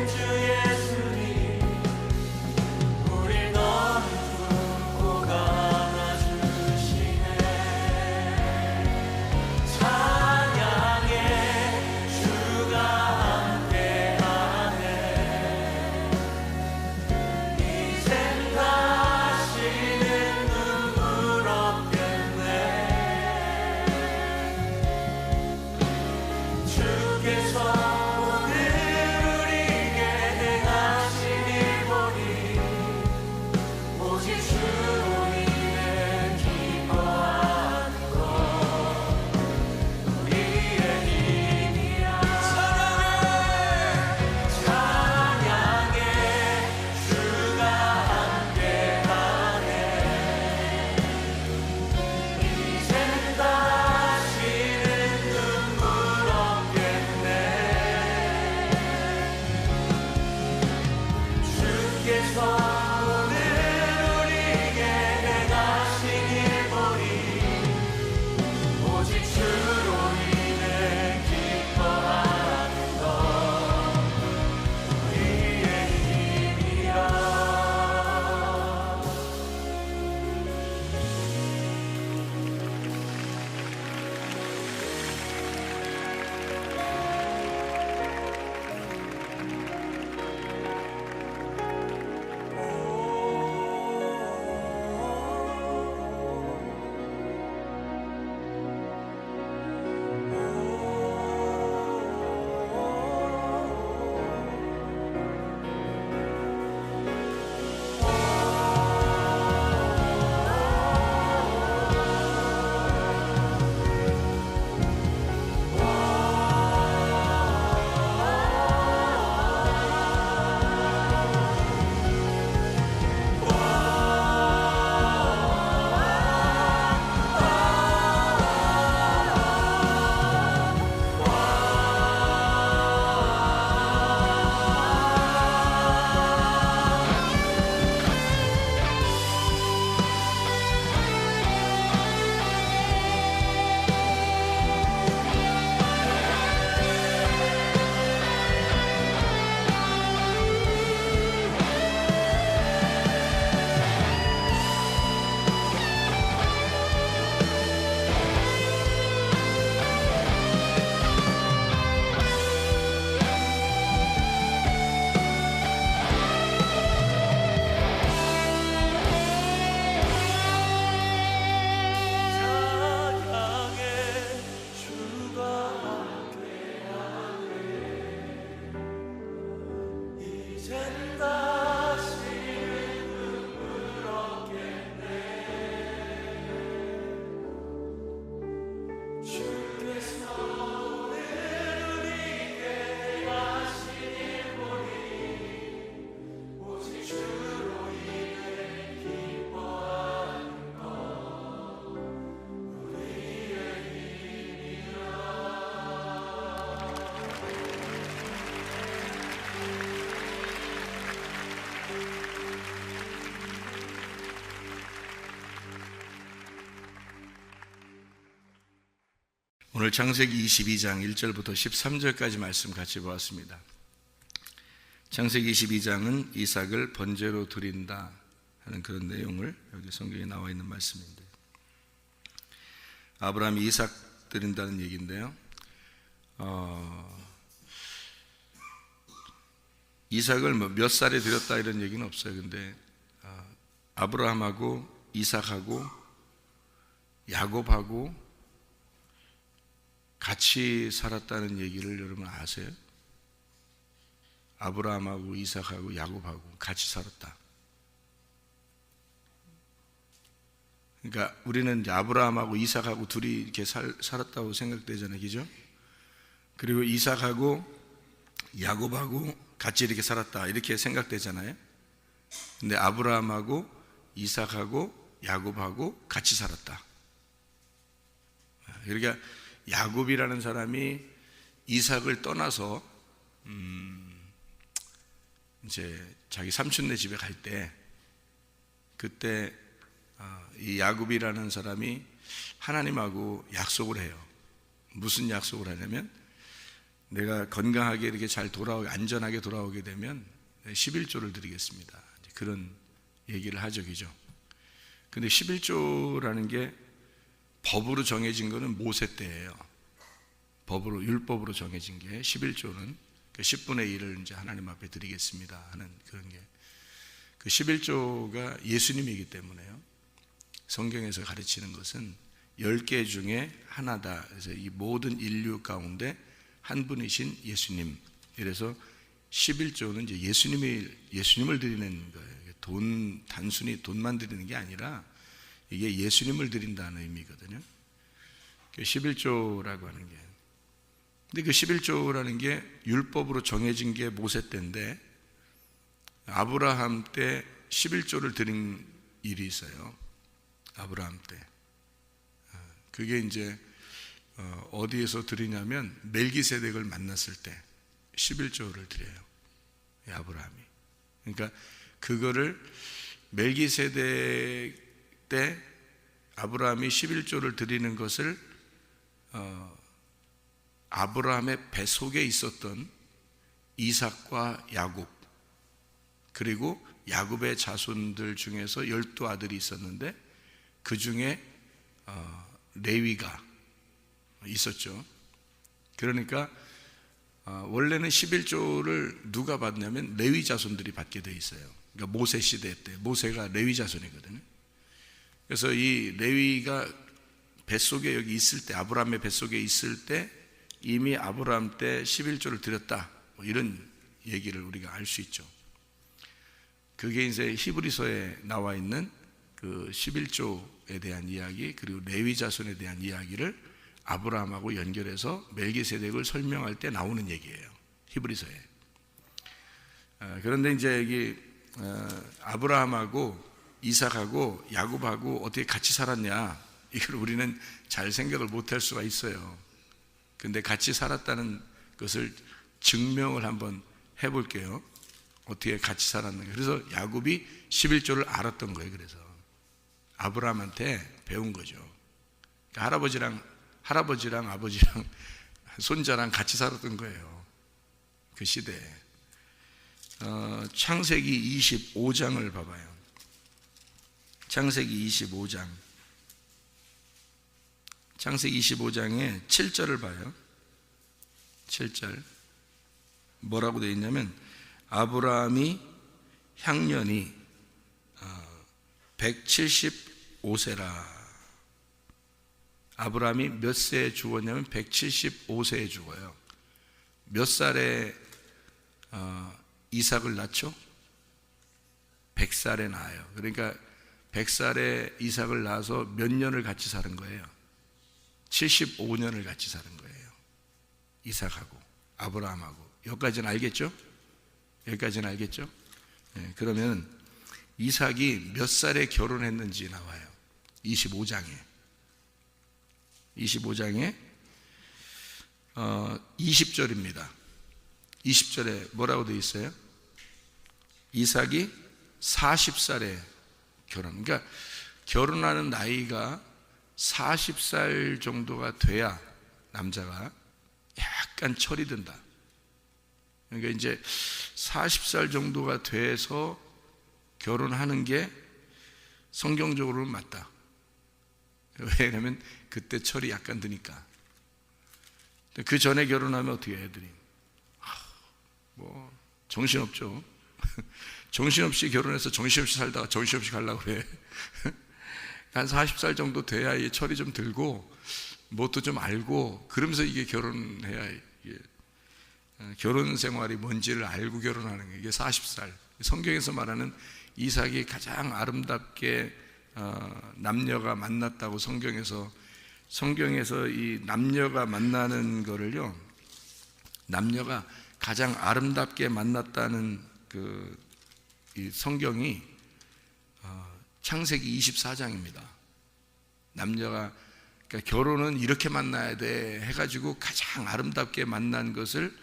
주 예수님, 우리 너를 오늘 창세기 22장 1절부터 13절까지 말씀 같이 보았습니다. 창세기 22장은 이삭을 번제로 드린다 하는 그런 내용을 여기 성경에 나와 있는 말씀인데, 아브라함이 이삭 드린다는 얘기인데요. 이삭을 몇 살에 드렸다 이런 얘기는 없어요. 근데 아브라함하고 이삭하고 야곱하고 같이 살았다는 얘기를 여러분 아세요? 아브라함하고 이삭하고 야곱하고 같이 살았다. 그러니까 우리는 이제 아브라함하고 이삭하고 둘이 이렇게 살았다고 생각되잖아요, 그죠? 그리고 이삭하고 야곱하고 같이 이렇게 살았다 이렇게 생각되잖아요. 근데 아브라함하고 이삭하고 야곱하고 같이 살았다. 그러니까 야곱이라는 사람이 이삭을 떠나서 이제 자기 삼촌네 집에 갈 때, 그때 이 야곱이라는 사람이 하나님하고 약속을 해요. 무슨 약속을 하냐면, 내가 건강하게 이렇게 잘 안전하게 돌아오게 되면 11조를 드리겠습니다. 그런 얘기를 하죠, 그죠? 근데 11조라는 게 법으로 정해진 거는 모세 때예요. 율법으로 정해진 게 11조는 10분의 1을 이제 하나님 앞에 드리겠습니다 하는 그런 게, 그 11조가 예수님이기 때문에요. 성경에서 가르치는 것은 10개 중에 하나다. 그래서 이 모든 인류 가운데 한 분이신 예수님. 그래서 11조는 이제 예수님을 드리는 거예요. 단순히 돈만 드리는 게 아니라 이게 예수님을 드린다는 의미거든요. 11조라고 하는 게. 근데 그 11조라는 게 율법으로 정해진 게 모세 때인데, 아브라함 때 11조를 드린 일이 있어요. 아브라함 때. 그게 이제 어디에서 드리냐면 멜기세덱을 만났을 때 11조를 드려요, 아브라함이. 그러니까 그거를 멜기세덱 때 아브라함이 11조를 드리는 것을 아브라함의 뱃속에 있었던 이삭과 야곱, 그리고 야곱의 자손들 중에서 12아들이 있었는데 그 중에 레위가 있었죠. 그러니까 원래는 11조를 누가 받냐면 레위 자손들이 받게 돼 있어요. 그러니까 모세 시대 때, 모세가 레위 자손이거든요. 그래서 이 레위가 뱃속에 여기 있을 때, 아브라함의 뱃속에 있을 때 이미 아브라함 때 11조를 드렸다, 뭐 이런 얘기를 우리가 알 수 있죠. 그게 이제 히브리서에 나와 있는 그 11조에 대한 이야기, 그리고 레위 자손에 대한 이야기를 아브라함하고 연결해서 멜기세덱을 설명할 때 나오는 얘기예요, 히브리서에. 그런데 이제 여기 아브라함하고 이삭하고 야곱하고 어떻게 같이 살았냐, 이걸 우리는 잘 생각을 못할 수가 있어요. 근데 같이 살았다는 것을 증명을 한번 해볼게요. 어떻게 같이 살았는가. 그래서 야곱이 11조를 알았던 거예요. 그래서 아브라함한테 배운 거죠. 그러니까 할아버지랑 아버지랑 손자랑 같이 살았던 거예요, 그 시대에. 창세기 25장을 봐봐요. 창세기 25장. 창세기 25장에 7절을 봐요. 7절. 뭐라고 되어 있냐면, 아브라함이 향년이 175세라. 아브라함이 몇 세에 죽었냐면 175세에 죽어요. 몇 살에 이삭을 낳죠? 100살에 낳아요. 그러니까 100살에 이삭을 낳아서 몇 년을 같이 사는 거예요? 75년을 같이 사는 거예요, 이삭하고 아브라함하고. 여기까지는 알겠죠? 여기까지는 알겠죠? 네, 그러면 이삭이 몇 살에 결혼했는지 나와요. 25장에 20절입니다. 20절에 뭐라고 되어 있어요? 이삭이 40살에 결혼. 그러니까 결혼하는 나이가 40살 정도가 돼야 남자가 약간 철이 든다. 그러니까 이제 40살 정도가 돼서 결혼하는 게 성경적으로는 맞다. 왜냐하면 그때 철이 약간 드니까. 그 전에 결혼하면 어떻게 해, 애들이? 뭐 정신없죠. 정신없이 결혼해서 정신없이 살다가 정신없이 가려고 해. 한 40살 정도 돼야 이 철이 좀 들고 뭣도 좀 알고, 그러면서 이게 결혼해야 이게 결혼 생활이 뭔지를 알고 결혼하는 게, 이게 40살. 성경에서 말하는 이삭이 가장 아름답게 남녀가 만났다고 성경에서 이 남녀가 만나는 거를요, 남녀가 가장 아름답게 만났다는 이 성경이 창세기 24장입니다. 남녀가, 그러니까 결혼은 이렇게 만나야 돼 해가지고 가장 아름답게 만난 것을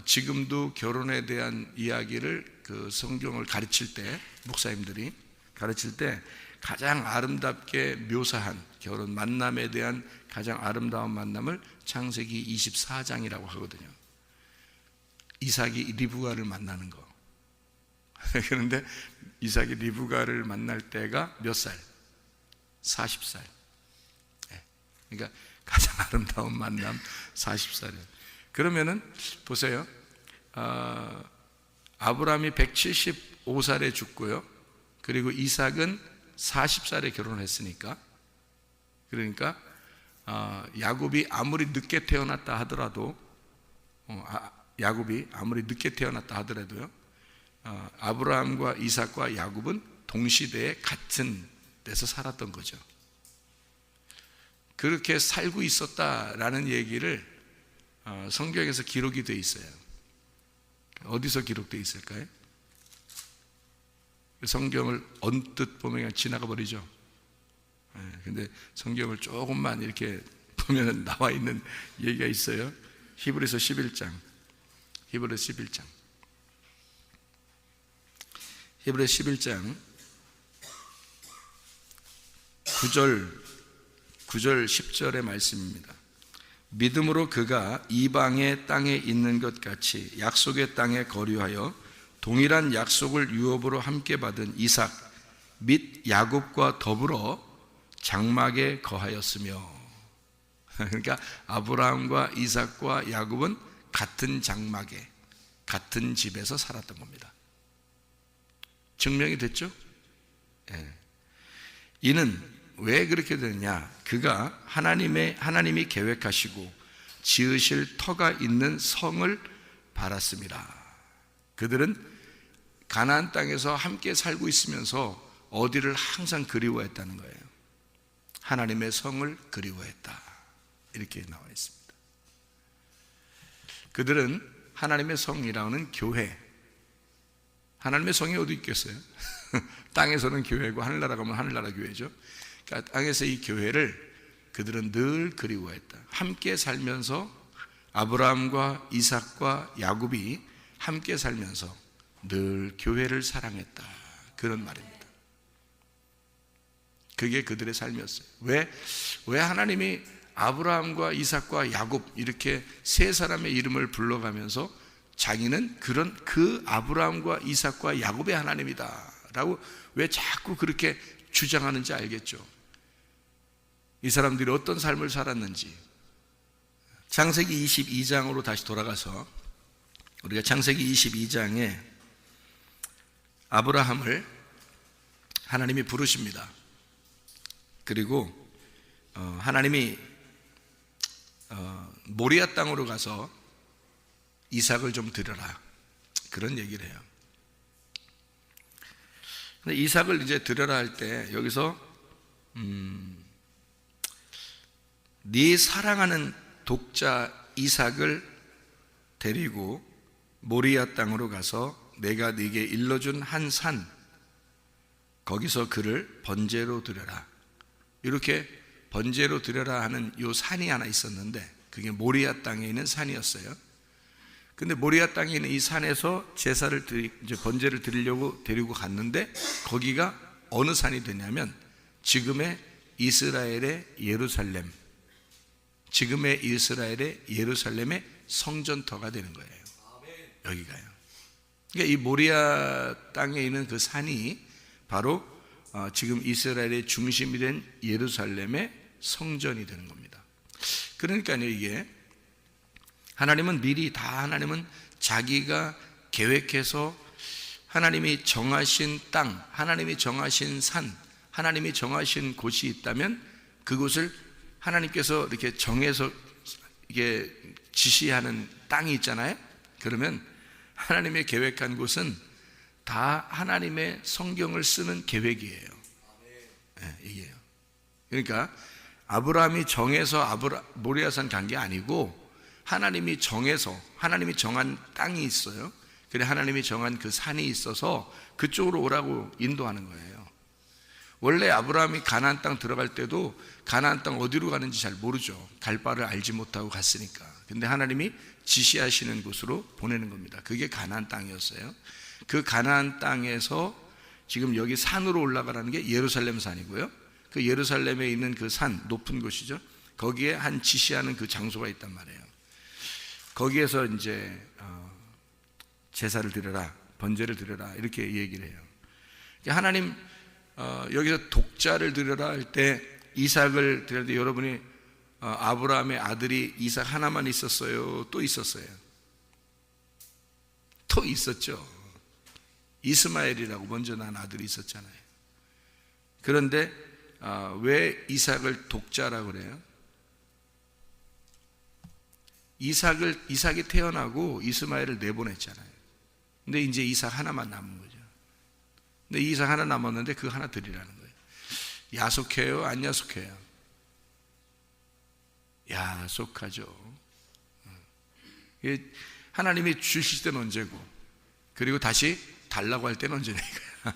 지금도 결혼에 대한 이야기를 그 성경을 가르칠 때, 목사님들이 가르칠 때 가장 아름답게 묘사한 결혼 만남에 대한 가장 아름다운 만남을 창세기 24장이라고 하거든요. 이삭이 리브가를 만나는 거. 그런데 이삭이 리브가를 만날 때가 몇 살? 40살. 그러니까 가장 아름다운 만남 40살이에요. 그러면은 보세요. 아브라함이 175살에 죽고요. 그리고 이삭은 40살에 결혼했으니까, 그러니까 야곱이 아무리 늦게 태어났다 하더라도, 야곱이 아무리 늦게 태어났다 하더라도요, 아브라함과 이삭과 야곱은 동시대에 같은 데서 살았던 거죠. 그렇게 살고 있었다라는 얘기를 성경에서 기록이 되어 있어요. 어디서 기록되어 있을까요? 성경을 언뜻 보면 그냥 지나가 버리죠. 근데 성경을 조금만 이렇게 보면 나와 있는 얘기가 있어요. 히브리서 11장. 히브리서 11장 9절 10절의 말씀입니다. 믿음으로 그가 이방의 땅에 있는 것 같이 약속의 땅에 거류하여 동일한 약속을 유업으로 함께 받은 이삭 및 야곱과 더불어 장막에 거하였으며, 그러니까 아브라함과 이삭과 야곱은 같은 장막에, 같은 집에서 살았던 겁니다. 증명이 됐죠? 이는 왜 그렇게 되느냐? 그가 하나님이 계획하시고 지으실 터가 있는 성을 바랐습니다. 그들은 가나안 땅에서 함께 살고 있으면서 어디를 항상 그리워했다는 거예요. 하나님의 성을 그리워했다. 이렇게 나와 있습니다. 그들은 하나님의 성이라는 교회, 하나님의 성이 어디 있겠어요? 땅에서는 교회고 하늘나라 가면 하늘나라 교회죠. 그러니까 땅에서 이 교회를 그들은 늘 그리워했다. 함께 살면서 아브라함과 이삭과 야곱이 함께 살면서 늘 교회를 사랑했다. 그런 말입니다. 그게 그들의 삶이었어요. 왜 하나님이 아브라함과 이삭과 야곱 이렇게 세 사람의 이름을 불러가면서 자기는 그 아브라함과 이삭과 야곱의 하나님이다 라고 왜 자꾸 그렇게 주장하는지 알겠죠? 이 사람들이 어떤 삶을 살았는지. 창세기 22장으로 다시 돌아가서 우리가 창세기 22장에 아브라함을 하나님이 부르십니다. 그리고 하나님이 모리아 땅으로 가서 이삭을 좀 드려라, 그런 얘기를 해요. 근데 이삭을 이제 드려라 할 때 여기서 네 사랑하는 독자 이삭을 데리고 모리아 땅으로 가서 내가 네게 일러준 한 산, 거기서 그를 번제로 드려라. 이렇게 번제로 드려라 하는 요 산이 하나 있었는데 그게 모리아 땅에 있는 산이었어요. 근데 모리아 땅에 있는 이 산에서 이제 번제를 드리려고 데리고 갔는데 거기가 어느 산이 되냐면 지금의 이스라엘의 예루살렘, 지금의 이스라엘의 예루살렘의 성전터가 되는 거예요. 여기가요. 그러니까 이 모리아 땅에 있는 그 산이 바로 지금 이스라엘의 중심이 된 예루살렘의 성전이 되는 겁니다. 그러니까요, 이게 하나님은 미리 다, 하나님은 자기가 계획해서 하나님이 정하신 땅, 하나님이 정하신 산, 하나님이 정하신 곳이 있다면 그곳을 하나님께서 이렇게 정해서 이게 지시하는 땅이 있잖아요. 그러면 하나님의 계획한 곳은 다 하나님의 성경을 쓰는 계획이에요. 네, 이게요. 그러니까 아브라함이 정해서 모리아산 간 게 아니고 하나님이 정해서, 하나님이 정한 땅이 있어요. 그래 하나님이 정한 그 산이 있어서 그쪽으로 오라고 인도하는 거예요. 원래 아브라함이 가나안 땅 들어갈 때도 가나안 땅 어디로 가는지 잘 모르죠. 갈 바를 알지 못하고 갔으니까. 근데 하나님이 지시하시는 곳으로 보내는 겁니다. 그게 가나안 땅이었어요. 그 가나안 땅에서 지금 여기 산으로 올라가라는 게 예루살렘 산이고요. 그 예루살렘에 있는 그 산, 높은 곳이죠. 거기에 한 지시하는 그 장소가 있단 말이에요. 거기에서 이제 제사를 드려라, 번제를 드려라 이렇게 얘기를 해요. 하나님 여기서 독자를 드려라 할 때 이삭을 드릴 때 여러분이 아브라함의 아들이 이삭 하나만 있었어요? 또 있었어요? 또 있었죠. 이스마엘이라고 먼저 난 아들이 있었잖아요. 그런데 왜 이삭을 독자라고 그래요? 이삭이 태어나고 이스마엘을 내보냈잖아요. 근데 이제 이삭 하나만 남은 거죠. 근데 이삭 하나 남았는데 그 하나 드리라는 거예요. 야속해요? 안 야속해요? 야속하죠. 하나님이 주실 때는 언제고, 그리고 다시 달라고 할 때는 언제냐 이거야.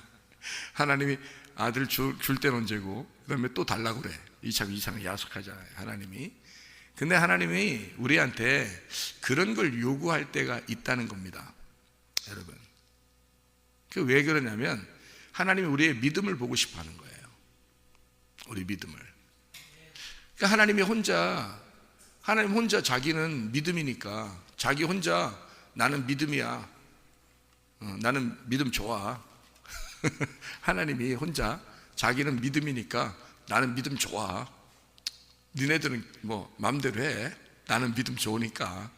하나님이 아들 줄 때는 언제고, 그 다음에 또 달라고 그래. 이삭은 야속하잖아요, 하나님이. 근데 하나님이 우리한테 그런 걸 요구할 때가 있다는 겁니다, 여러분. 그 왜 그러냐면 하나님이 우리의 믿음을 보고 싶어 하는 거예요. 우리 믿음을. 그러니까 하나님 혼자 자기는 믿음이니까, 자기 혼자 나는 믿음이야, 나는 믿음 좋아. 하나님이 혼자 자기는 믿음이니까 나는 믿음 좋아. 니네들은 뭐 마음대로 해. 나는 믿음 좋으니까.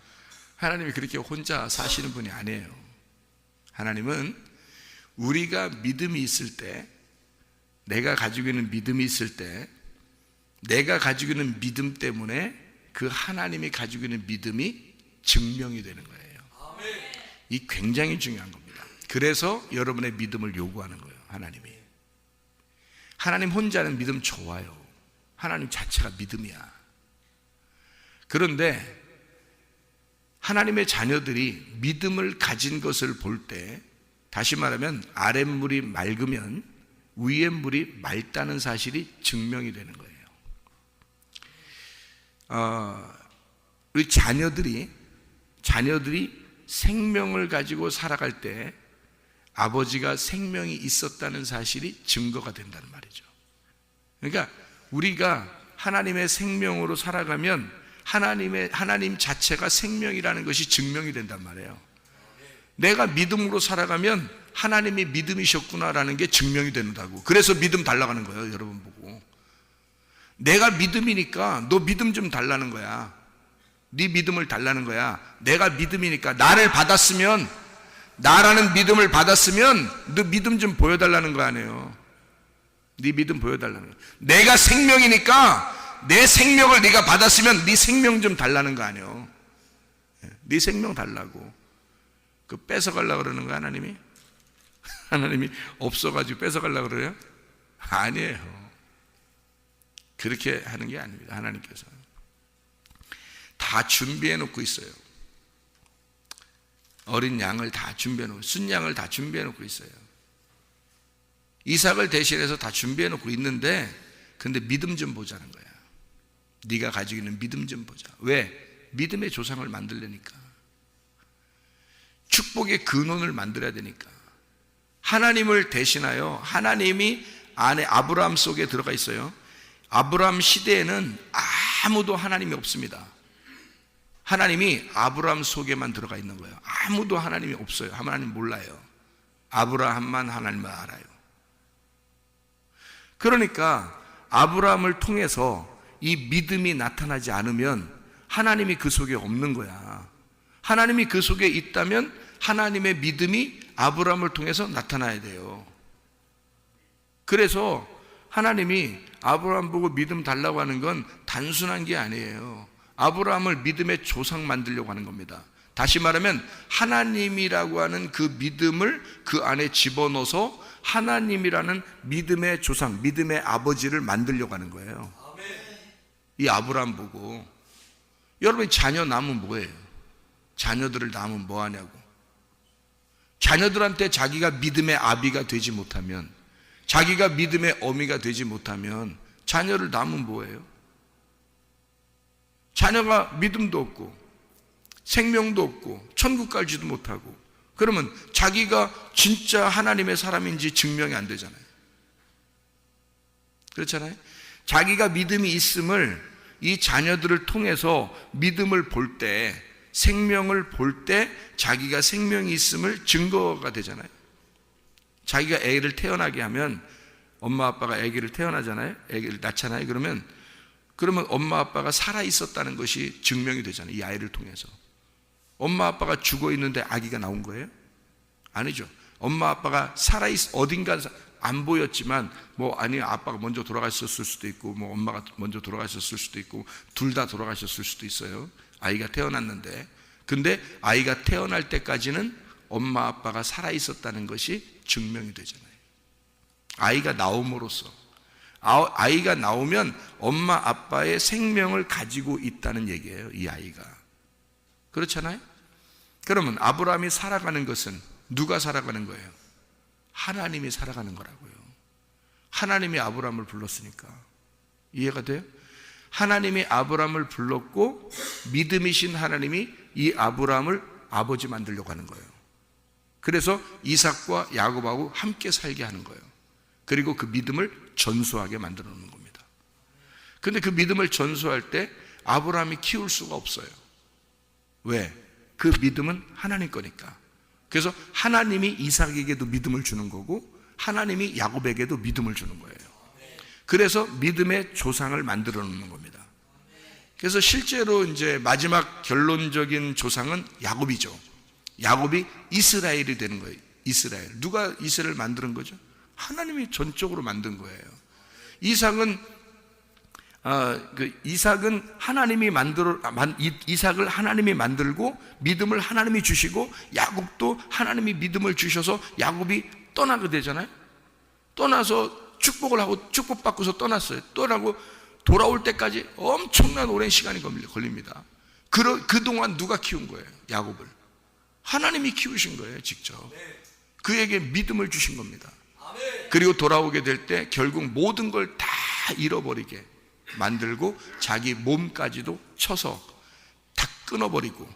하나님이 그렇게 혼자 사시는 분이 아니에요. 하나님은 우리가 믿음이 있을 때, 내가 가지고 있는 믿음이 있을 때, 내가 가지고 있는 믿음 때문에 그 하나님이 가지고 있는 믿음이 증명이 되는 거예요. 이 굉장히 중요한 겁니다. 그래서 여러분의 믿음을 요구하는 거예요, 하나님이. 하나님 혼자는 믿음 좋아요. 하나님 자체가 믿음이야. 그런데 하나님의 자녀들이 믿음을 가진 것을 볼 때, 다시 말하면 아랫물이 맑으면 위에 물이 맑다는 사실이 증명이 되는 거예요. 우리 자녀들이 생명을 가지고 살아갈 때 아버지가 생명이 있었다는 사실이 증거가 된다는 말이죠. 그러니까 우리가 하나님의 생명으로 살아가면 하나님 자체가 생명이라는 것이 증명이 된단 말이에요. 내가 믿음으로 살아가면 하나님이 믿음이셨구나라는 게 증명이 된다고. 그래서 믿음 달라고 하는 거예요, 여러분 보고. 내가 믿음이니까 너 믿음 좀 달라는 거야. 네 믿음을 달라는 거야. 내가 믿음이니까 나를 받았으면, 나라는 믿음을 받았으면 너 믿음 좀 보여달라는 거 아니에요. 네 믿음 보여달라는 거야. 내가 생명이니까 내 생명을 네가 받았으면 네 생명 좀 달라는 거 아니에요. 네 생명 달라고. 그 뺏어가려고 그러는 거야, 하나님이? 하나님이 없어가지고 뺏어가려고 그래요? 아니에요. 그렇게 하는 게 아닙니다. 하나님께서 다 준비해 놓고 있어요. 어린 양을 다 준비해 놓고, 순양을 다 준비해 놓고 있어요. 이삭을 대신해서 다 준비해 놓고 있는데, 근데 믿음 좀 보자는 거야. 네가 가지고 있는 믿음 좀 보자. 왜? 믿음의 조상을 만들려니까. 축복의 근원을 만들어야 되니까. 하나님을 대신하여, 하나님이 안에 아브라함 속에 들어가 있어요. 아브라함 시대에는 아무도 하나님이 없습니다. 하나님이 아브라함 속에만 들어가 있는 거예요. 아무도 하나님이 없어요. 하나님 몰라요. 아브라함만 하나님을 알아요. 그러니까 아브라함을 통해서 이 믿음이 나타나지 않으면 하나님이 그 속에 없는 거야. 하나님이 그 속에 있다면 하나님의 믿음이 아브라함을 통해서 나타나야 돼요. 그래서 하나님이 아브라함 보고 믿음 달라고 하는 건 단순한 게 아니에요. 아브라함을 믿음의 조상 만들려고 하는 겁니다. 다시 말하면 하나님이라고 하는 그 믿음을 그 안에 집어넣어서 하나님이라는 믿음의 조상, 믿음의 아버지를 만들려고 하는 거예요. 이 아브라함 보고. 여러분, 자녀 낳으면 뭐예요? 자녀들을 낳으면 뭐 하냐고. 자녀들한테 자기가 믿음의 아비가 되지 못하면, 자기가 믿음의 어미가 되지 못하면 자녀를 낳으면 뭐예요? 자녀가 믿음도 없고 생명도 없고 천국 갈지도 못하고, 그러면 자기가 진짜 하나님의 사람인지 증명이 안 되잖아요. 그렇잖아요. 자기가 믿음이 있음을 이 자녀들을 통해서 믿음을 볼 때, 생명을 볼 때 자기가 생명이 있음을 증거가 되잖아요. 자기가 애를 태어나게 하면, 엄마 아빠가 아기를 태어나잖아요. 아기를 낳잖아요. 그러면 엄마 아빠가 살아 있었다는 것이 증명이 되잖아요. 이 아이를 통해서. 엄마 아빠가 죽어 있는데 아기가 나온 거예요? 아니죠. 엄마 아빠가 어딘가 안 보였지만, 아빠가 먼저 돌아가셨을 수도 있고, 엄마가 먼저 돌아가셨을 수도 있고, 둘 다 돌아가셨을 수도 있어요. 아이가 태어났는데. 근데 아이가 태어날 때까지는 엄마 아빠가 살아 있었다는 것이 증명이 되잖아요. 아이가 나옴으로써, 아이가 나오면 엄마 아빠의 생명을 가지고 있다는 얘기예요. 이 아이가. 그렇잖아요. 그러면 아브라함이 살아가는 것은 누가 살아가는 거예요? 하나님이 살아가는 거라고요. 하나님이 아브라함을 불렀으니까. 이해가 돼요? 하나님이 아브라함을 불렀고, 믿음이신 하나님이 이 아브라함을 아버지 만들려고 하는 거예요. 그래서 이삭과 야곱하고 함께 살게 하는 거예요. 그리고 그 믿음을 전수하게 만들어 놓는 겁니다. 근데 그 믿음을 전수할 때 아브라함이 키울 수가 없어요. 왜? 그 믿음은 하나님 거니까. 그래서 하나님이 이삭에게도 믿음을 주는 거고, 하나님이 야곱에게도 믿음을 주는 거예요. 그래서 믿음의 조상을 만들어 놓는 겁니다. 그래서 실제로 이제 마지막 결론적인 조상은 야곱이죠. 야곱이 이스라엘이 되는 거예요. 이스라엘. 누가 이스라엘을 만드는 거죠? 하나님이 전적으로 만든 거예요. 이삭은 이삭을 하나님이 만들고 믿음을 하나님이 주시고, 야곱도 하나님이 믿음을 주셔서 야곱이 떠나게 되잖아요. 떠나서 축복을 하고 축복받고서 떠났어요. 떠나고 돌아올 때까지 엄청난 오랜 시간이 걸립니다. 그동안 누가 키운 거예요? 야곱을. 하나님이 키우신 거예요, 직접. 그에게 믿음을 주신 겁니다. 그리고 돌아오게 될 때 결국 모든 걸 다 잃어버리게 만들고, 자기 몸까지도 쳐서 다 끊어버리고,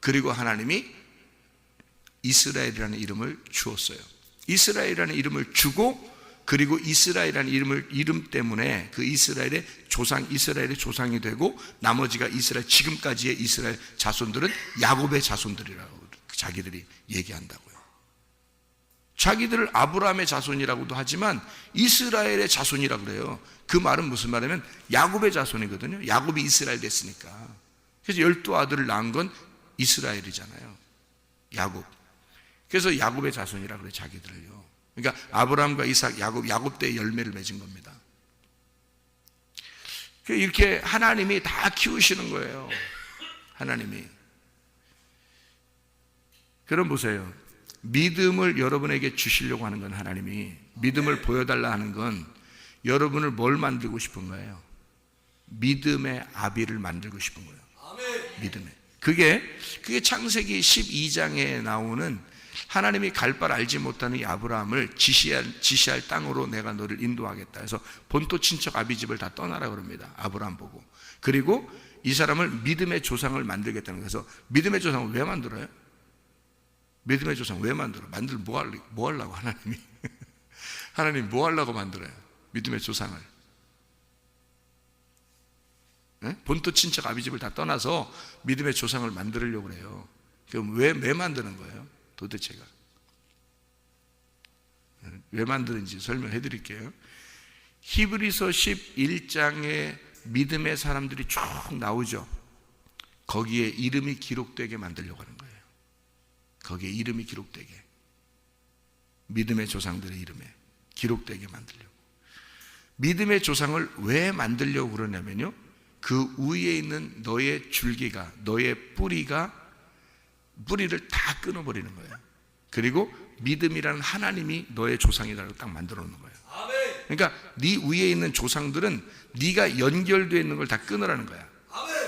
그리고 하나님이 이스라엘이라는 이름을 주었어요. 이스라엘이라는 이름을 주고, 그리고 이스라엘이라는 이름 때문에 그 이스라엘의 조상이 되고, 나머지가 지금까지의 이스라엘 자손들은 야곱의 자손들이라고 자기들이 얘기한다고요. 자기들을 아브라함의 자손이라고도 하지만 이스라엘의 자손이라고 그래요. 그 말은 무슨 말이냐면 야곱의 자손이거든요. 야곱이 이스라엘 됐으니까. 그래서 12아들을 낳은 건 이스라엘이잖아요. 야곱. 그래서 야곱의 자손이라고 그래요, 자기들을요. 그러니까 아브라함과 이삭, 야곱 때의 열매를 맺은 겁니다. 이렇게 하나님이 다 키우시는 거예요. 하나님이. 그럼 보세요. 믿음을 여러분에게 주시려고 하는 건, 하나님이 믿음을 보여달라 하는 건 여러분을 뭘 만들고 싶은 거예요? 믿음의 아비를 만들고 싶은 거예요. 믿음의. 그게 창세기 12장에 나오는, 하나님이 갈 바를 알지 못하는 이 아브라함을 지시할 땅으로 내가 너를 인도하겠다 해서 본토 친척 아비 집을 다 떠나라 그럽니다. 아브라함 보고. 그리고 이 사람을 믿음의 조상을 만들겠다는 거예요. 그래서 믿음의 조상을 왜 만들어요? 믿음의 조상 왜 만들어? 뭐 하려고 하나님이? 하나님 뭐 하려고 만들어요? 믿음의 조상을. 본토 친척 아비집을 다 떠나서 믿음의 조상을 만들려고 그래요. 그럼 왜 만드는 거예요? 도대체가 왜 만드는지 설명해 드릴게요. 히브리서 11장에 믿음의 사람들이 쭉 나오죠. 거기에 이름이 기록되게 만들려고 하는 거예요. 거기에 이름이 기록되게, 믿음의 조상들의 이름에 기록되게 만들려고. 믿음의 조상을 왜 만들려고 그러냐면요, 그 위에 있는 너의 줄기가, 너의 뿌리를 다 끊어버리는 거예요. 그리고 믿음이라는 하나님이 너의 조상이라고 딱 만들어 놓는 거예요. 그러니까 네 위에 있는 조상들은 네가 연결되어 있는 걸 다 끊으라는 거야.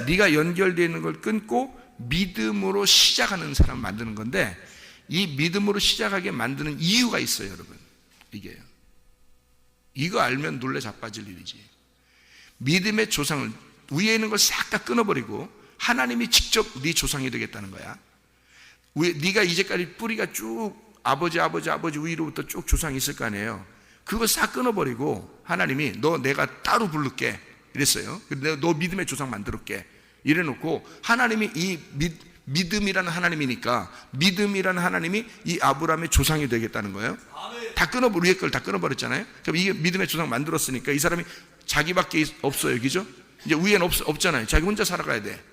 네가 연결되어 있는 걸 끊고 믿음으로 시작하는 사람을 만드는 건데, 이 믿음으로 시작하게 만드는 이유가 있어요, 여러분. 이거 알면 놀래 자빠질 일이지. 믿음의 조상을, 위에 있는 걸 싹 다 끊어버리고 하나님이 직접 네 조상이 되겠다는 거야. 네가 이제까지 뿌리가 쭉 아버지 위로부터 쭉 조상이 있을 거 아니에요. 그거 싹 끊어버리고 하나님이 너 내가 따로 부를게 이랬어요. 내가 너 믿음의 조상 만들었게 이래놓고, 하나님이 이 믿음이라는 하나님이니까 믿음이라는 하나님이 이 아브라함의 조상이 되겠다는 거예요. 다 위에 걸 다 끊어버렸잖아요. 그럼 이게 믿음의 조상 만들었으니까 이 사람이 자기밖에 없어요, 그죠? 이제 위에는 없잖아요. 자기 혼자 살아가야 돼,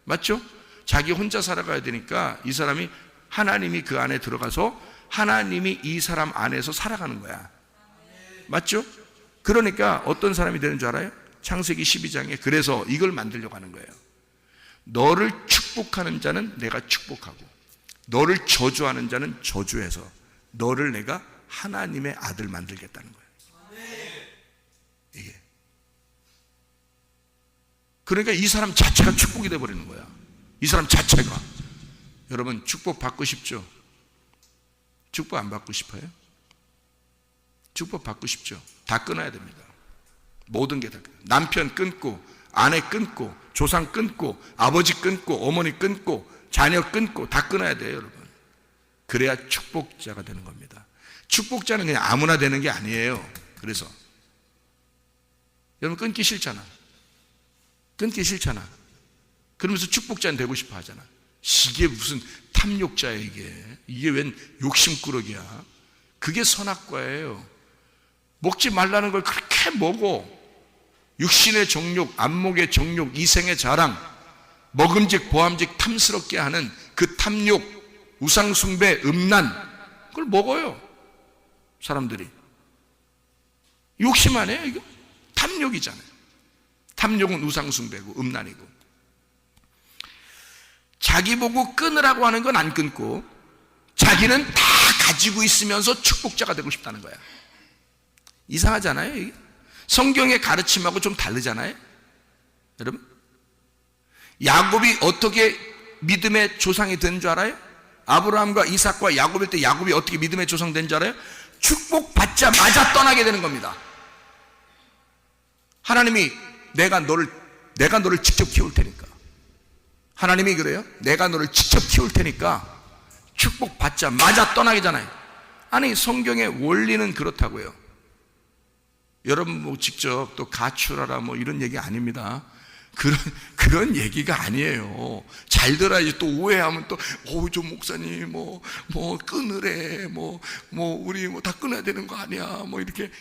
맞죠? 자기 혼자 살아가야 되니까 이 사람이, 하나님이 그 안에 들어가서 하나님이 이 사람 안에서 살아가는 거야, 맞죠? 그러니까 어떤 사람이 되는 줄 알아요? 창세기 12장에 그래서 이걸 만들려고 하는 거예요. 너를 축복하는 자는 내가 축복하고, 너를 저주하는 자는 저주해서 너를 내가 하나님의 아들 만들겠다는 거예요. 이게. 그러니까 이 사람 자체가 축복이 되어버리는 거야. 이 사람 자체가. 여러분, 축복 받고 싶죠? 축복 안 받고 싶어요? 축복 받고 싶죠? 다 끊어야 됩니다. 모든 게 다. 남편 끊고, 아내 끊고, 조상 끊고, 아버지 끊고, 어머니 끊고, 자녀 끊고, 다 끊어야 돼요, 여러분. 그래야 축복자가 되는 겁니다. 축복자는 그냥 아무나 되는 게 아니에요. 그래서 여러분, 끊기 싫잖아. 그러면서 축복자는 되고 싶어 하잖아. 이게 무슨 탐욕자야, 이게 웬 욕심꾸러기야. 그게 선악과예요. 먹지 말라는 걸 그렇게 먹어. 육신의 정욕, 안목의 정욕, 이생의 자랑, 먹음직 보암직 탐스럽게 하는 그 탐욕, 우상숭배, 음란, 그걸 먹어요, 사람들이. 욕심 아니에요, 이거? 탐욕이잖아요. 탐욕은 우상숭배고 음란이고. 자기 보고 끊으라고 하는 건 안 끊고, 자기는 다 가지고 있으면서 축복자가 되고 싶다는 거야. 이상하잖아요, 이게? 성경의 가르침하고 좀 다르잖아요, 여러분? 야곱이 어떻게 믿음의 조상이 된 줄 알아요? 아브라함과 이삭과 야곱일 때 야곱이 어떻게 믿음의 조상 된 줄 알아요? 축복받자마자 떠나게 되는 겁니다. 하나님이 내가 너를 직접 키울 테니까. 하나님이 그래요. 내가 너를 직접 키울 테니까 축복받자마자 떠나게잖아요. 아니, 성경의 원리는 그렇다고요. 여러분 뭐 직접 또 가출하라 뭐 이런 얘기 아닙니다. 그런 얘기가 아니에요. 잘 들어야지. 또 오해하면 또 저 목사님 뭐 끊으래 우리 다 끊어야 되는 거 아니야 뭐 이렇게.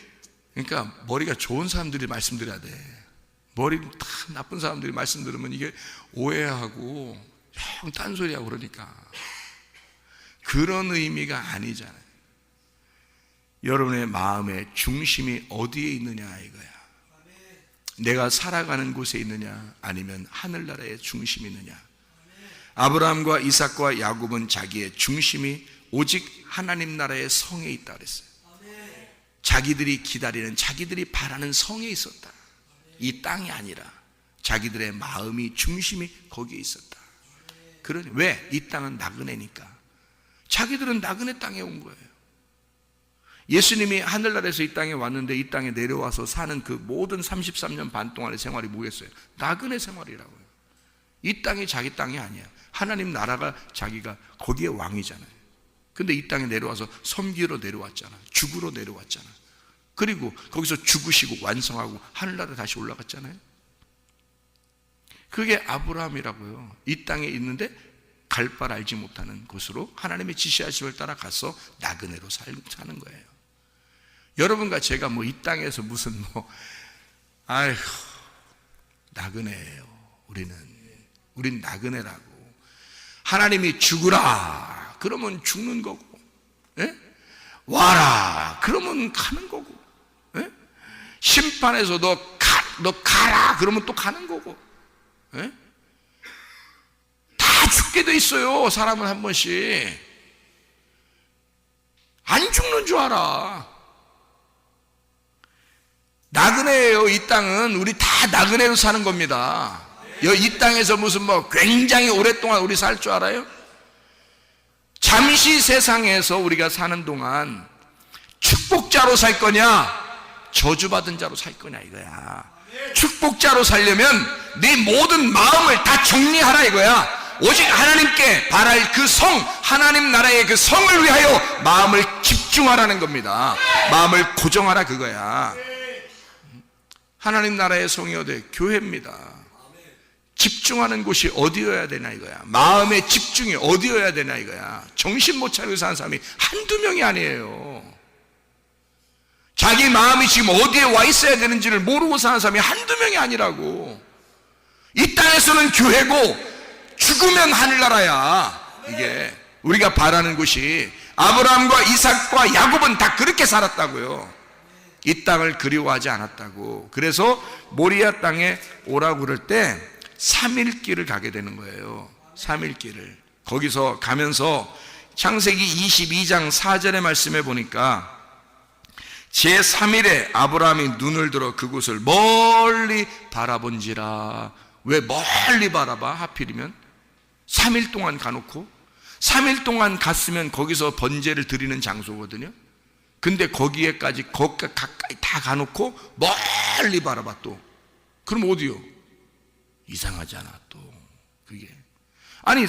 그러니까 머리가 좋은 사람들이 말씀드려야 돼. 머리 다 나쁜 사람들이 말씀 들으면 이게 오해하고 형 딴소리하고 그러니까. 그런 의미가 아니잖아요. 여러분의 마음의 중심이 어디에 있느냐 이거야. 내가 살아가는 곳에 있느냐, 아니면 하늘나라의 중심이 있느냐. 아브라함과 이삭과 야곱은 자기의 중심이 오직 하나님 나라의 성에 있다 그랬어요. 자기들이 기다리는, 자기들이 바라는 성에 있었다. 이 땅이 아니라 자기들의 마음이, 중심이 거기에 있었다. 그러니 왜? 이 땅은 나그네니까. 자기들은 나그네 땅에 온 거예요. 예수님이 하늘나라에서 이 땅에 왔는데 이 땅에 내려와서 사는 그 모든 33년 반 동안의 생활이 뭐겠어요? 나그네 생활이라고요. 이 땅이 자기 땅이 아니야. 하나님 나라가 자기가 거기에 왕이잖아요. 근데 이 땅에 내려와서 섬기러 내려왔잖아. 죽으러 내려왔잖아. 그리고 거기서 죽으시고 완성하고 하늘나라 다시 올라갔잖아요. 그게 아브라함이라고요. 이 땅에 있는데 갈 바를 알지 못하는 곳으로 하나님의 지시하심을 따라 가서 나그네로 사는 거예요. 여러분과 제가 뭐 이 땅에서 무슨 아휴 나그네예요. 우린 나그네라고. 하나님이 죽으라 그러면 죽는 거고, 예? 와라 그러면 가는 거고, 예? 심판에서 너 가라 그러면 또 가는 거고, 예? 다 죽게 돼 있어요. 사람은 한 번씩. 안 죽는 줄 알아. 나그네예요. 이 땅은 우리 다 나그네로 사는 겁니다. 이 땅에서 무슨 굉장히 오랫동안 우리 살 줄 알아요? 잠시 세상에서 우리가 사는 동안 축복자로 살 거냐 저주받은 자로 살 거냐 이거야. 축복자로 살려면 네 모든 마음을 다 정리하라 이거야. 오직 하나님께 바랄 그 성, 하나님 나라의 그 성을 위하여 마음을 집중하라는 겁니다. 마음을 고정하라 그거야. 하나님 나라의 성이 어디? 교회입니다. 집중하는 곳이 어디여야 되나 이거야. 마음의 집중이 어디여야 되나 이거야. 정신 못 차리고 사는 사람이 한두 명이 아니에요. 자기 마음이 지금 어디에 와 있어야 되는지를 모르고 사는 사람이 한두 명이 아니라고. 이 땅에서는 교회고 죽으면 하늘나라야. 이게 우리가 바라는 곳이. 아브라함과 이삭과 야곱은 다 그렇게 살았다고요. 이 땅을 그리워하지 않았다고. 그래서 모리아 땅에 오라고 그럴 때 3일 길을 가게 되는 거예요. 3일 길을. 거기서 가면서 창세기 22장 4절의 말씀에 보니까 제3일에 아브라함이 눈을 들어 그곳을 멀리 바라본지라. 왜 멀리 바라봐? 하필이면 3일 동안 가놓고 3일 동안 갔으면 거기서 번제를 드리는 장소거든요. 근데 거기에까지 가까이 다 가놓고 멀리 바라봐. 또 그럼 어디요? 이상하잖아. 또 그게 아니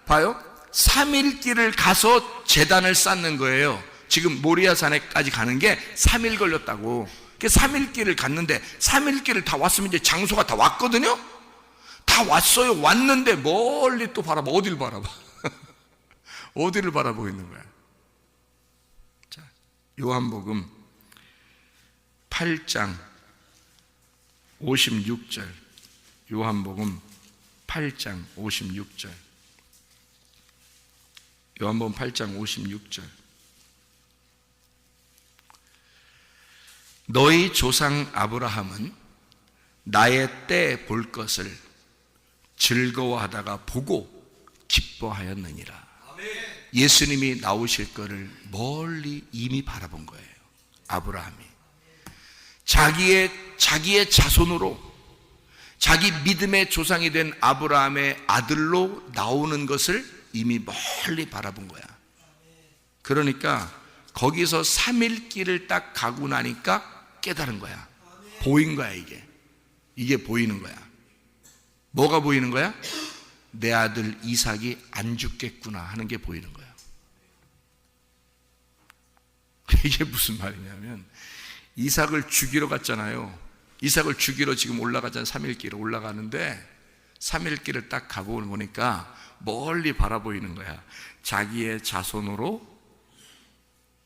봐요. 3일 길을 가서 제단을 쌓는 거예요. 지금 모리아산에까지 가는 게 3일 걸렸다고. 3일 길을 갔는데 3일 길을 다 왔으면 이제 장소가 다 왔거든요. 다 왔어요. 왔는데 멀리 또 바라봐. 어디를 바라봐? 어디를 바라보고 있는 거야? 자, 요한복음 8장 56절. 요한복음 8장 56절. 요한복음 8장 56절. 너희 조상 아브라함은 나의 때 볼 것을 즐거워하다가 보고 기뻐하였느니라. 예수님이 나오실 것을 멀리 이미 바라본 거예요. 아브라함이 자기의 자손으로 자기 믿음의 조상이 된 아브라함의 아들로 나오는 것을 이미 멀리 바라본 거야. 그러니까 거기서 3일 길을 딱 가고 나니까 깨달은 거야. 보인 거야. 이게 보이는 거야. 뭐가 보이는 거야? 내 아들 이삭이 안 죽겠구나 하는 게 보이는 거야. 이게 무슨 말이냐면 이삭을 죽이러 갔잖아요. 이삭을 죽이러 지금 올라가잖아요. 3일 길을 올라가는데 3일 길을 딱 가고 보니까 멀리 바라보이는 거야. 자기의 자손으로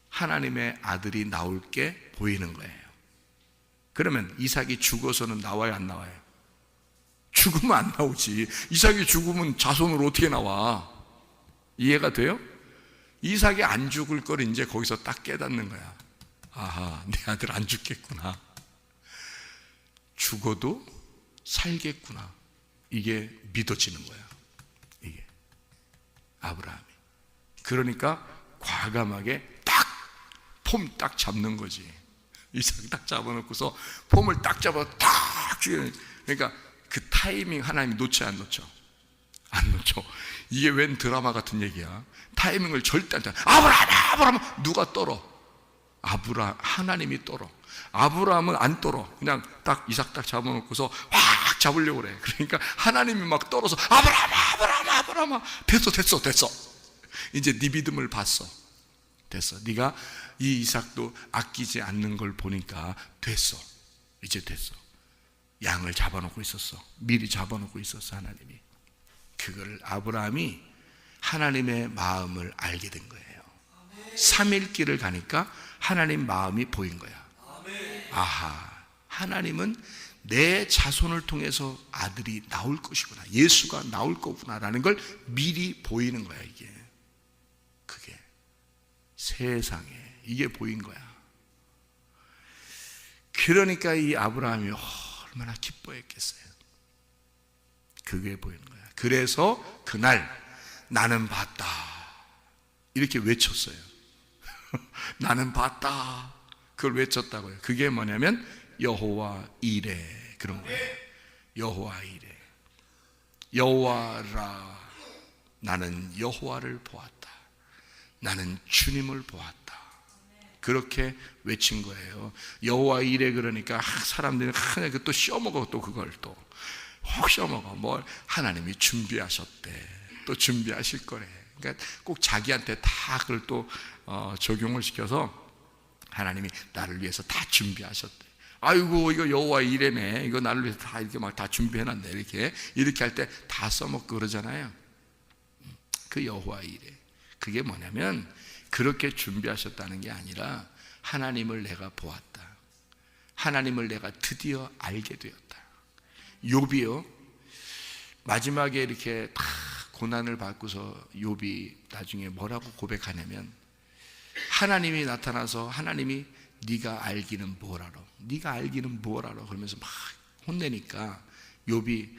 하나님의 아들이 나올 게 보이는 거예요. 그러면 이삭이 죽어서는 나와요, 안 나와요? 죽으면 안 나오지. 이삭이 죽으면 자손으로 어떻게 나와? 이해가 돼요? 이삭이 안 죽을 걸 이제 거기서 딱 깨닫는 거야. 아하, 내 아들 안 죽겠구나. 죽어도 살겠구나. 이게 믿어지는 거야. 이게 아브라함이. 그러니까 과감하게 폼 딱 잡는 거지. 이삭 딱 잡아놓고서 폼을 딱 잡아 딱 죽이는. 그러니까 그 타이밍 하나님이 놓쳐 안 놓쳐? 안 놓쳐. 이게 웬 드라마 같은 얘기야. 타이밍을 절대 안 잡아. 아브라함 누가 떨어? 하나님이 떨어. 아브라함은 안 떨어. 그냥 딱 이삭 딱 잡아놓고서 확 잡으려고 그래. 그러니까 하나님이 막 떨어서 아브라함 됐어. 이제 네 믿음을 봤어. 됐어. 네가 이 이삭도 아끼지 않는 걸 보니까 됐어. 이제 됐어. 양을 잡아놓고 있었어. 미리 잡아놓고 있었어, 하나님이. 그걸 아브라함이 하나님의 마음을 알게 된 거예요. 3일 길을 가니까 하나님 마음이 보인 거야. 아하, 하나님은 내 자손을 통해서 아들이 나올 것이구나, 예수가 나올 거구나라는 걸 미리 보이는 거야. 이게 그게 세상에 이게 보인 거야. 그러니까 이 아브라함이 얼마나 기뻐했겠어요. 그게 보이는 거야. 그래서 그날 나는 봤다 이렇게 외쳤어요. 나는 봤다, 그걸 외쳤다고요. 그게 뭐냐면 여호와 이레, 그런 거예요. 여호와 이레, 여호와라, 나는 여호와를 보았다, 나는 주님을 보았다, 그렇게 외친 거예요. 여호와 이레. 그러니까 사람들이 또 씌워먹어. 또 그걸 또 혹 씌워먹어. 뭐 하나님이 준비하셨대, 또 준비하실 거래. 그러니까 꼭 자기한테 다 그걸 또 적용을 시켜서 하나님이 나를 위해서 다 준비하셨대. 아이고 이거 여호와 이레네, 이거 나를 위해서 다 이렇게 막 다 준비해놨네, 이렇게 할 때 다 써먹고 그러잖아요. 그 여호와 이레, 그게 뭐냐면 그렇게 준비하셨다는 게 아니라 하나님을 내가 보았다, 하나님을 내가 드디어 알게 되었다. 욥이요, 마지막에 이렇게 다 고난을 받고서 욥이 나중에 뭐라고 고백하냐면, 하나님이 나타나서 하나님이 네가 알기는 뭘 알아, 네가 알기는 뭘 알아, 그러면서 막 혼내니까 욥이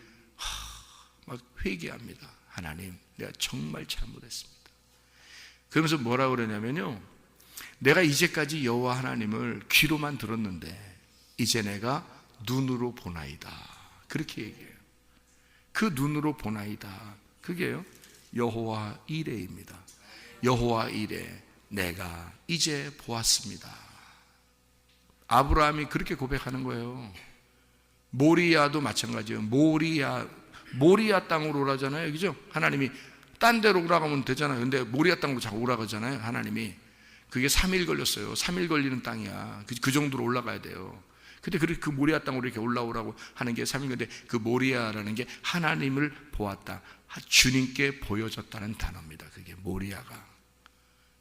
막 회개합니다. 하나님, 내가 정말 잘못했습니다. 그러면서 뭐라고 그러냐면요, 내가 이제까지 여호와 하나님을 귀로만 들었는데 이제 내가 눈으로 보나이다, 그렇게 얘기해요. 그 눈으로 보나이다, 그게요 여호와 이레입니다. 여호와 이레, 내가 이제 보았습니다. 아브라함이 그렇게 고백하는 거예요. 모리아도 마찬가지예요. 모리아 땅으로 오라잖아요, 그죠? 하나님이 딴 데로 오라가면 되잖아요. 근데 모리아 땅으로 자꾸 오라가잖아요, 하나님이. 그게 3일 걸렸어요. 3일 걸리는 땅이야. 그 정도로 올라가야 돼요. 근데 그 모리아 땅으로 이렇게 올라오라고 하는 게 3일. 근데 그 모리아라는 게 하나님을 보았다, 주님께 보여졌다는 단어입니다. 그게 모리아가.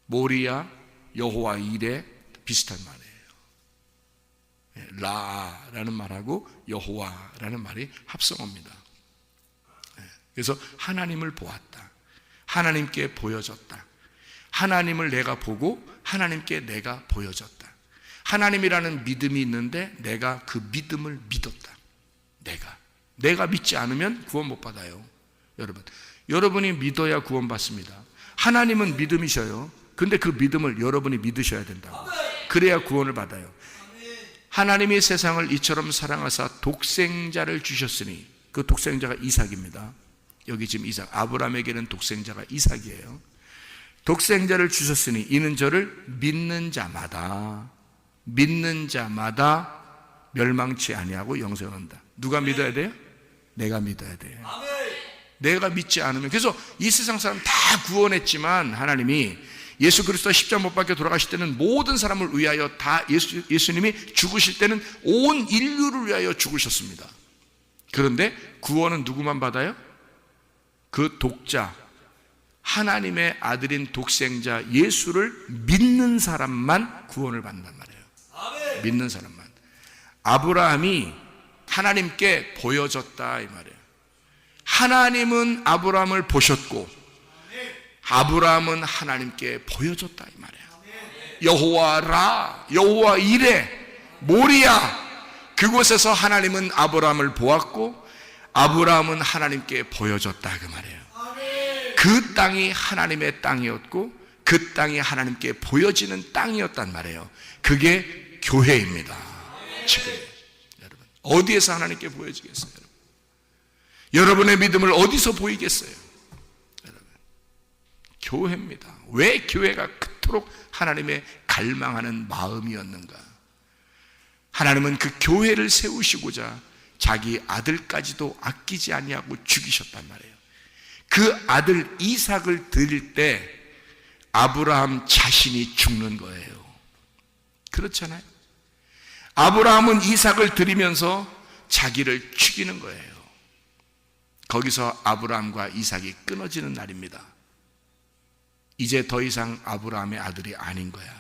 모리아, 여호와 이레 비슷한 말이에요. 라라는 말하고 여호와라는 말이 합성어입니다. 그래서 하나님을 보았다, 하나님께 보여졌다, 하나님을 내가 보고 하나님께 내가 보여졌다. 하나님이라는 믿음이 있는데 내가 그 믿음을 믿었다. 내가 믿지 않으면 구원 못 받아요. 여러분이 믿어야 구원 받습니다. 하나님은 믿음이셔요. 근데 그 믿음을 여러분이 믿으셔야 된다고. 그래야 구원을 받아요. 하나님이 세상을 이처럼 사랑하사 독생자를 주셨으니, 그 독생자가 이삭입니다. 여기 지금 이삭, 아브라함에게는 독생자가 이삭이에요. 독생자를 주셨으니 이는 저를 믿는 자마다 멸망치 아니하고 영생을 얻는다. 누가 믿어야 돼요? 내가 믿어야 돼요. 내가 믿지 않으면. 그래서 이 세상 사람 다 구원했지만 하나님이 예수 그리스도 십자가 못 박혀 돌아가실 때는 모든 사람을 위하여 다 예수님이 죽으실 때는 온 인류를 위하여 죽으셨습니다. 그런데 구원은 누구만 받아요? 그 독자, 하나님의 아들인 독생자 예수를 믿는 사람만 구원을 받는단 말이에요. 아멘. 믿는 사람만. 아브라함이 하나님께 보여졌다 이 말이에요. 하나님은 아브라함을 보셨고 아브라함은 하나님께 보여줬다 이 말이에요. 여호와라, 여호와 이레, 모리아, 그곳에서 하나님은 아브라함을 보았고 아브라함은 하나님께 보여줬다 그 말이에요. 그 땅이 하나님의 땅이었고 그 땅이 하나님께 보여지는 땅이었단 말이에요. 그게 교회입니다. 지금 여러분 어디에서 하나님께 보여지겠어요? 여러분의 믿음을 어디서 보이겠어요? 여러분 교회입니다. 왜 교회가 그토록 하나님의 갈망하는 마음이었는가? 하나님은 그 교회를 세우시고자 자기 아들까지도 아끼지 아니하고 죽이셨단 말이에요. 그 아들 이삭을 드릴 때 아브라함 자신이 죽는 거예요. 그렇잖아요. 아브라함은 이삭을 드리면서 자기를 죽이는 거예요. 거기서 아브라함과 이삭이 끊어지는 날입니다. 이제 더 이상 아브라함의 아들이 아닌 거야.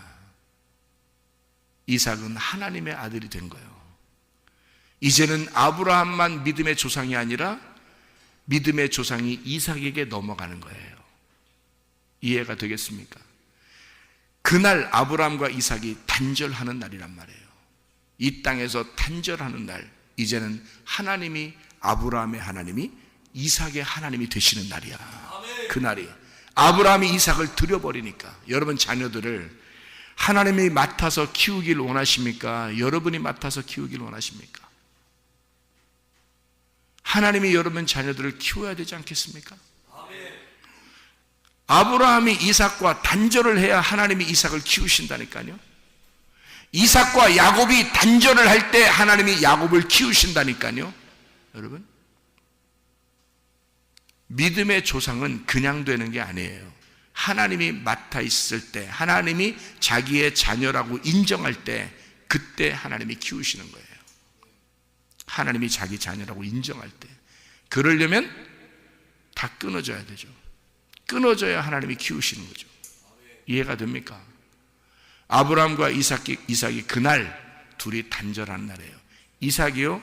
이삭은 하나님의 아들이 된 거예요. 이제는 아브라함만 믿음의 조상이 아니라 믿음의 조상이 이삭에게 넘어가는 거예요. 이해가 되겠습니까? 그날 아브라함과 이삭이 단절하는 날이란 말이에요. 이 땅에서 단절하는 날, 이제는 하나님이, 아브라함의 하나님이 이삭의 하나님이 되시는 날이야. 그날이 아브라함이 이삭을 들여버리니까. 여러분 자녀들을 하나님이 맡아서 키우길 원하십니까? 여러분이 맡아서 키우길 원하십니까? 하나님이 여러분 자녀들을 키워야 되지 않겠습니까? 아브라함이 이삭과 단절을 해야 하나님이 이삭을 키우신다니까요. 이삭과 야곱이 단절을 할 때 하나님이 야곱을 키우신다니까요. 여러분, 믿음의 조상은 그냥 되는 게 아니에요. 하나님이 맡아 있을 때, 하나님이 자기의 자녀라고 인정할 때, 그때 하나님이 키우시는 거예요. 하나님이 자기 자녀라고 인정할 때. 그러려면 다 끊어져야 되죠. 끊어져야 하나님이 키우시는 거죠. 이해가 됩니까? 아브라함과 이삭이 그날 둘이 단절한 날이에요. 이삭이요,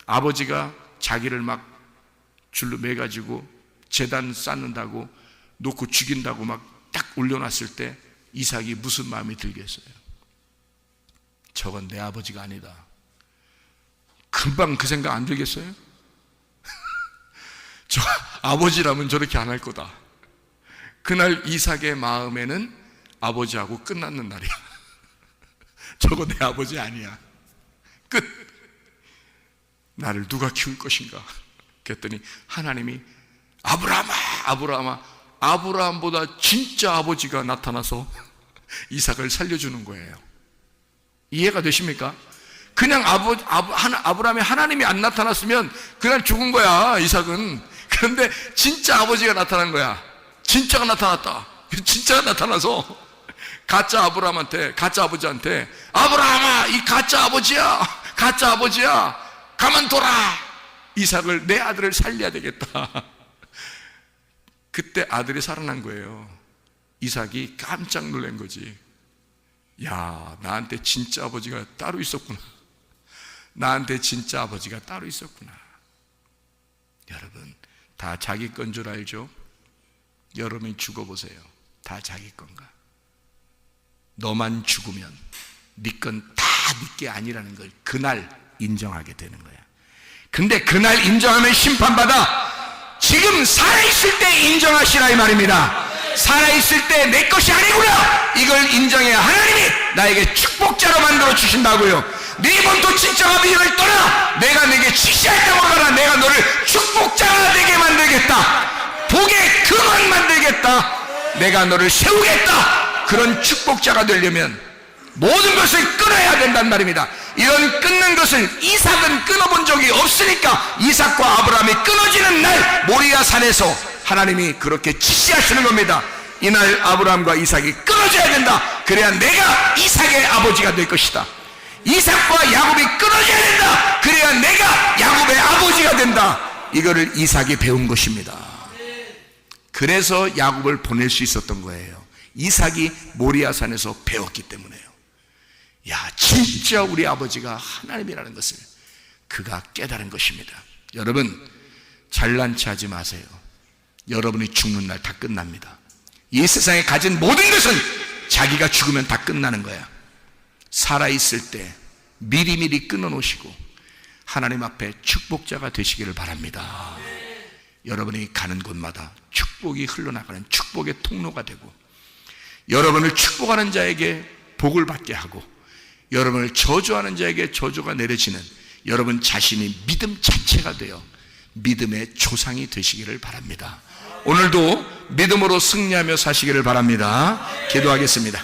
아버지가 자기를 막 줄로 매가지고 제단 쌓는다고 놓고 죽인다고 막 딱 올려놨을 때 이삭이 무슨 마음이 들겠어요? 저건 내 아버지가 아니다. 금방 그 생각 안 들겠어요? 저 아버지라면 저렇게 안 할 거다. 그날 이삭의 마음에는 아버지하고 끝났는 날이야. 저거 내 아버지 아니야. 끝. 나를 누가 키울 것인가? 그랬더니 하나님이 아브라함아, 아브라함보다 진짜 아버지가 나타나서 이삭을 살려주는 거예요. 이해가 되십니까? 그냥 아브라함의 하나님이 안 나타났으면 그냥 죽은 거야, 이삭은. 그런데 진짜 아버지가 나타난 거야. 진짜가 나타났다. 진짜가 나타나서 가짜 아브라함한테, 가짜 아버지한테, 아브라함아, 이 가짜 아버지야, 가짜 아버지야, 가만둬라. 이삭을, 내 아들을 살려야 되겠다. 그때 아들이 살아난 거예요. 이삭이 깜짝 놀란 거지. 야, 나한테 진짜 아버지가 따로 있었구나. 나한테 진짜 아버지가 따로 있었구나. 여러분, 다 자기 건 줄 알죠? 여러분이 죽어보세요. 다 자기 건가? 너만 죽으면 네 건 다 네 게 아니라는 걸 그날 인정하게 되는 거야. 근데 그날 인정하면 심판받아. 지금 살아있을 때 인정하시라 이 말입니다. 살아있을 때 내 것이 아니구나, 이걸 인정해야 하나님이 나에게 축복자로 만들어 주신다고요. 네 본토 친척 아비를 떠나 내가 네게 지시할 때와 가라. 내가 너를 축복자가 되게 만들겠다. 복의 근원 만들겠다. 내가 너를 세우겠다. 그런 축복자가 되려면 모든 것을 끊어야 된단 말입니다. 이런 끊는 것을 이삭은 끊어본 적이 없으니까 이삭과 아브라함이 끊어지는 날 모리아 산에서 하나님이 그렇게 지시하시는 겁니다. 이날 아브라함과 이삭이 끊어져야 된다. 그래야 내가 이삭의 아버지가 될 것이다. 이삭과 야곱이 끊어져야 된다. 그래야 내가 야곱의 아버지가 된다. 이거를 이삭이 배운 것입니다. 그래서 야곱을 보낼 수 있었던 거예요. 이삭이 모리아산에서 배웠기 때문에요. 야, 진짜 우리 아버지가 하나님이라는 것을 그가 깨달은 것입니다. 여러분, 잘난 체 하지 마세요. 여러분이 죽는 날 다 끝납니다. 이 세상에 가진 모든 것은 자기가 죽으면 다 끝나는 거야. 살아있을 때 미리미리 끊어놓으시고 하나님 앞에 축복자가 되시기를 바랍니다. 여러분이 가는 곳마다 축복이 흘러나가는 축복의 통로가 되고, 여러분을 축복하는 자에게 복을 받게 하고, 여러분을 저주하는 자에게 저주가 내려지는 여러분 자신이 믿음 자체가 되어 믿음의 조상이 되시기를 바랍니다. 오늘도 믿음으로 승리하며 사시기를 바랍니다. 기도하겠습니다.